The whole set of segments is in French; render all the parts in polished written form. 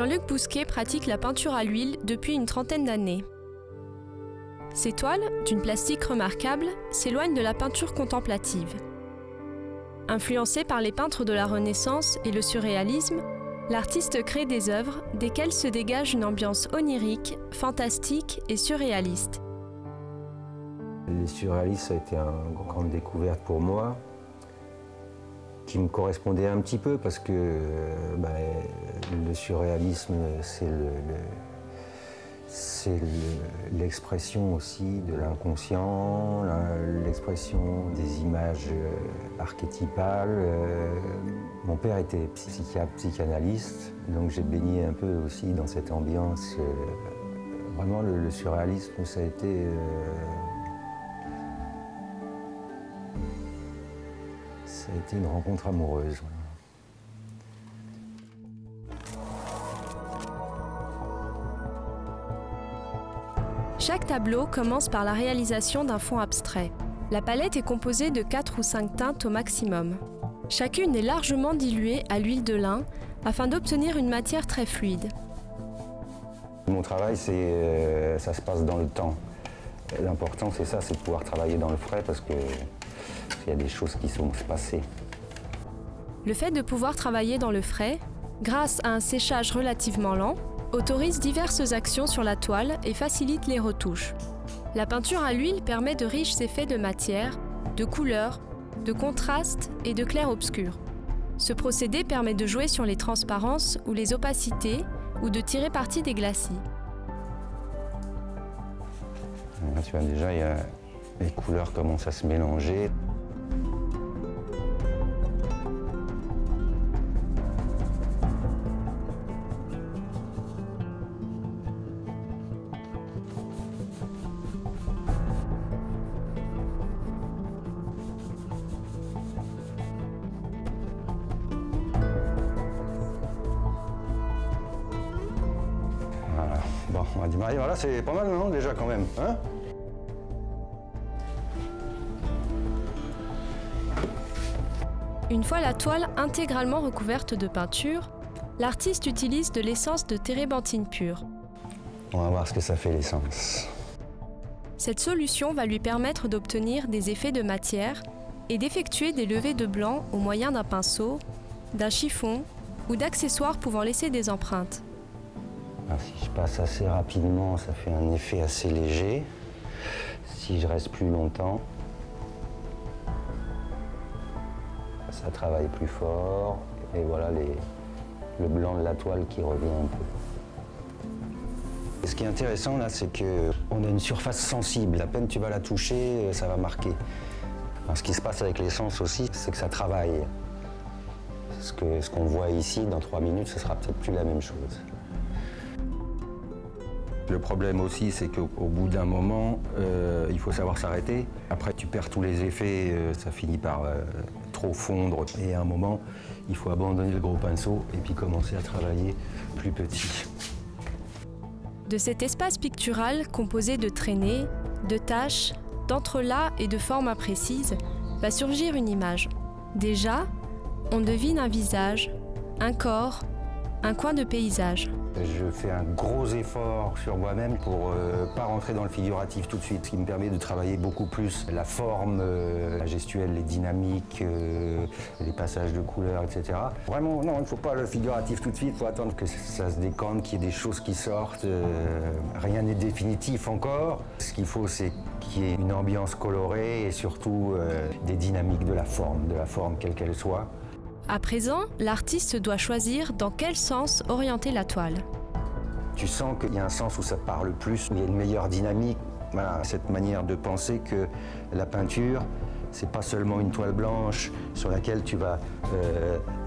Jean-Luc Bousquet pratique la peinture à l'huile depuis une trentaine d'années. Ses toiles, d'une plastique remarquable, s'éloignent de la peinture contemplative. Influencé par les peintres de la Renaissance et le surréalisme, l'artiste crée des œuvres desquelles se dégage une ambiance onirique, fantastique et surréaliste. Le surréalisme, ça a été une grande découverte pour moi, qui me correspondait un petit peu parce que le surréalisme, c'est l'expression aussi de l'inconscient, l'expression des images archétypales. Mon père était psychiatre, psychanalyste, donc j'ai baigné un peu aussi dans cette ambiance. Vraiment, le surréalisme, ça a été une rencontre amoureuse. Chaque tableau commence par la réalisation d'un fond abstrait. La palette est composée de 4 ou 5 teintes au maximum. Chacune est largement diluée à l'huile de lin afin d'obtenir une matière très fluide. Mon travail, ça se passe dans le temps. L'important, c'est ça, c'est de pouvoir travailler dans le frais parce qu'il y a des choses qui sont passées. Le fait de pouvoir travailler dans le frais, grâce à un séchage relativement lent, autorise diverses actions sur la toile et facilite les retouches. La peinture à l'huile permet de riches effets de matière, de couleurs, de contraste et de clair-obscur. Ce procédé permet de jouer sur les transparences ou les opacités ou de tirer parti des glacis. Là, tu vois, déjà, les couleurs commencent à se mélanger. Bon, on va démarrer. Voilà, c'est pas mal, non, déjà, quand même, hein? Une fois la toile intégralement recouverte de peinture, l'artiste utilise de l'essence de térébenthine pure. On va voir ce que ça fait, l'essence. Cette solution va lui permettre d'obtenir des effets de matière et d'effectuer des levées de blanc au moyen d'un pinceau, d'un chiffon ou d'accessoires pouvant laisser des empreintes. Alors, si je passe assez rapidement, ça fait un effet assez léger. Si je reste plus longtemps, ça travaille plus fort. Et voilà le blanc de la toile qui revient un peu. Et ce qui est intéressant là, c'est qu'on a une surface sensible. À peine tu vas la toucher, ça va marquer. Alors, ce qui se passe avec l'essence aussi, c'est que ça travaille. Ce qu'on voit ici, dans 3 minutes, ce sera peut-être plus la même chose. Le problème aussi, c'est qu'au bout d'un moment, il faut savoir s'arrêter. Après, tu perds tous les effets, ça finit par trop fondre. Et à un moment, il faut abandonner le gros pinceau et puis commencer à travailler plus petit. De cet espace pictural composé de traînées, de taches, d'entrelacs et de formes imprécises, va surgir une image. Déjà, on devine un visage, un corps, un coin de paysage. Je fais un gros effort sur moi-même pour pas rentrer dans le figuratif tout de suite, ce qui me permet de travailler beaucoup plus la forme, la gestuelle, les dynamiques, les passages de couleurs, etc. Vraiment, non, il ne faut pas le figuratif tout de suite, il faut attendre que ça se décante, qu'il y ait des choses qui sortent. Rien n'est définitif encore. Ce qu'il faut, c'est qu'il y ait une ambiance colorée et surtout des dynamiques de la forme quelle qu'elle soit. À présent, l'artiste doit choisir dans quel sens orienter la toile. Tu sens qu'il y a un sens où ça parle plus, où il y a une meilleure dynamique. Voilà, cette manière de penser que la peinture, c'est pas seulement une toile blanche sur laquelle tu vas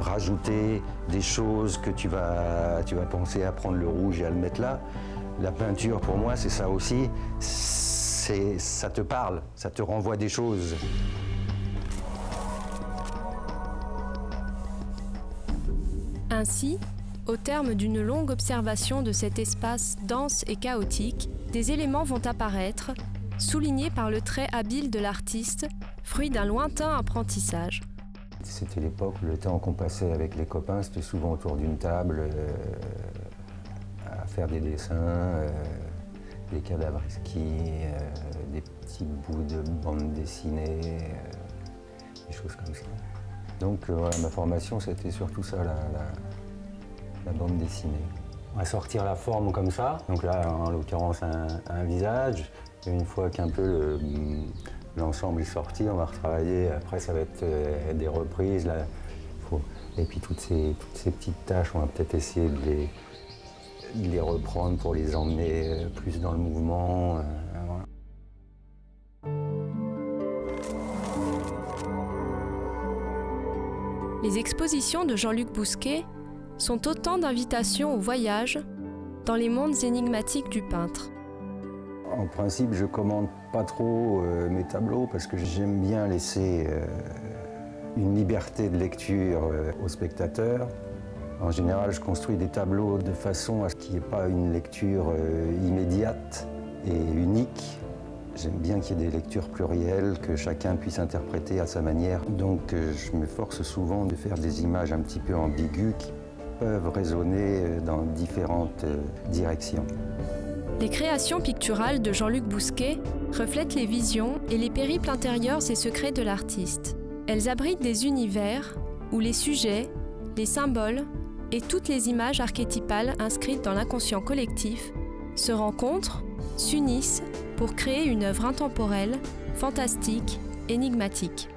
rajouter des choses que tu vas penser à prendre le rouge et à le mettre là. La peinture, pour moi, c'est ça aussi. Ça te parle, ça te renvoie des choses. Ainsi, au terme d'une longue observation de cet espace dense et chaotique, des éléments vont apparaître, soulignés par le trait habile de l'artiste, fruit d'un lointain apprentissage. C'était l'époque, le temps qu'on passait avec les copains, c'était souvent autour d'une table, faire des dessins, des cadavres esquis, des petits bouts de bande dessinée, des choses comme ça. Donc voilà, ma formation, c'était surtout ça, la bande dessinée. On va sortir la forme comme ça, donc là, en l'occurrence, un visage. Et une fois qu'un peu l'ensemble est sorti, on va retravailler. Après, ça va être des reprises. Là, et puis toutes ces petites tâches, on va peut-être essayer de les reprendre pour les emmener plus dans le mouvement. Voilà. Les expositions de Jean-Luc Bousquet sont autant d'invitations au voyage dans les mondes énigmatiques du peintre. En principe, je commande pas trop mes tableaux parce que j'aime bien laisser une liberté de lecture aux spectateurs. En général, je construis des tableaux de façon à ce qu'il n'y ait pas une lecture immédiate et unique. J'aime bien qu'il y ait des lectures plurielles, que chacun puisse interpréter à sa manière. Donc je m'efforce souvent de faire des images un petit peu ambiguës qui peuvent résonner dans différentes directions. Les créations picturales de Jean-Luc Bousquet reflètent les visions et les périples intérieurs et secrets de l'artiste. Elles abritent des univers où les sujets, les symboles et toutes les images archétypales inscrites dans l'inconscient collectif se rencontrent, s'unissent pour créer une œuvre intemporelle, fantastique, énigmatique.